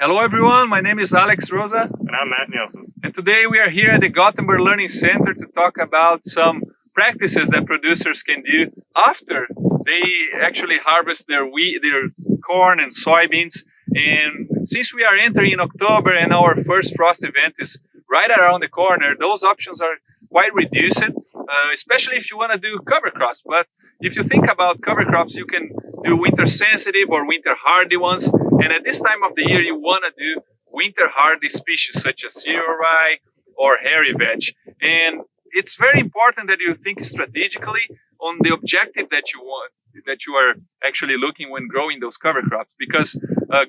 Hello everyone, my name is Alex Rosa. And I'm Matt Nielsen. And today we are here at the Gothenburg Learning Center to talk about some practices that producers can do after they actually harvest their wheat, their corn and soybeans. And since we are entering October and our first frost event is right around the corner, those options are quite reduced, especially if you want to do cover crops. But if you think about cover crops, you can do winter sensitive or winter hardy ones. And at this time of the year, you want to do winter hardy species such as cereal rye or hairy veg. And it's very important that you think strategically on the objective that you want, that you are actually looking when growing those cover crops, because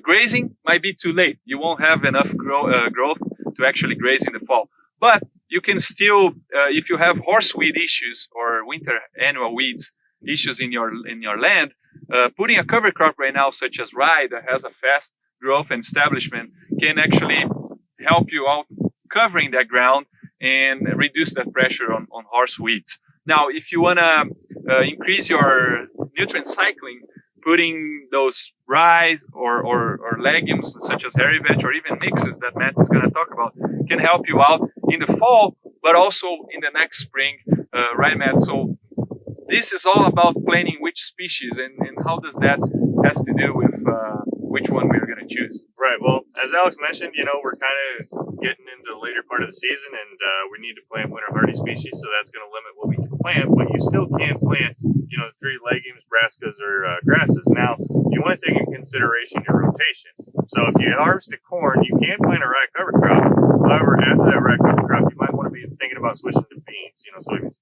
grazing might be too late. You won't have enough growth to actually graze in the fall. But you can still, if you have horseweed issues or winter annual weeds issues in your land, putting a cover crop right now, such as rye, that has a fast growth and establishment, can actually help you out covering that ground and reduce that pressure on horse weeds. Now, if you want to increase your nutrient cycling, putting those rye or legumes such as hairy veg or even mixes that Matt is going to talk about can help you out in the fall, but also in the next spring, right, Matt? So this is all about planning which species and how does that has to do with which one we're going to choose. Right. Well, as Alex mentioned, we're kind of getting into the later part of the season, and we need to plant winter hardy species, so that's going to limit what we can plant. But you still can plant, the three legumes, brassicas, or grasses. Now, you want to take into consideration your rotation. So if you harvested corn, you can plant a rye cover crop. However, after that rye cover crop, you might want to be thinking about switching to beans, soybeans.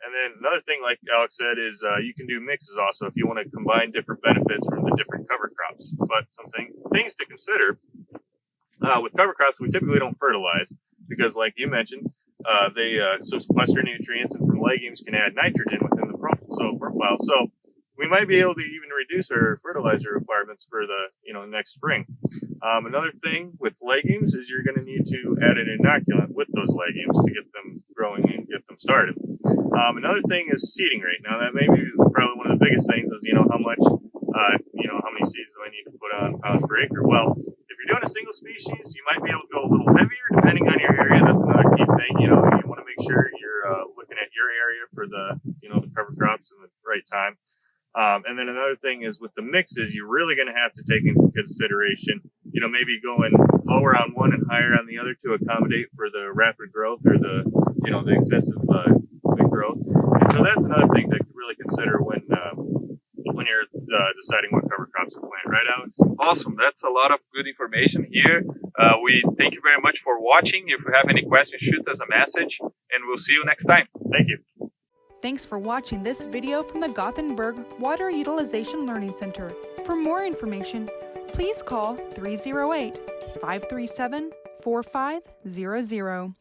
And then another thing, like Alex said, is you can do mixes also if you want to combine different benefits from the different cover crops. But some things to consider with cover crops, we typically don't fertilize because, like you mentioned, they sequester nutrients, and from legumes can add nitrogen within the profile. So we might be able to even reduce our fertilizer requirements for the next spring. Another thing with legumes is you're going to need to add an inoculant with those legumes to get them growing and get them started. Another thing is seeding rate. Now that may be probably one of the biggest things is how much how many seeds do I need to put on pounds per acre? Well, if you're doing a single species, you might be able to go a little heavier depending on your area. That's another key thing. You want to make sure you're looking at your area for the the cover crops in the right time. And then another thing is with the mixes, you're really going to have to take into consideration, maybe going lower on one and higher on the other to accommodate for the rapid growth or the excessive big growth. And so that's another thing to really consider when you're deciding what cover crops to plant. Right, Alex? Awesome. That's a lot of good information here. We thank you very much for watching. If you have any questions, shoot us a message, and we'll see you next time. Thank you. Thanks for watching this video from the Gothenburg Water Utilization Learning Center. For more information, please call 308-537-4500.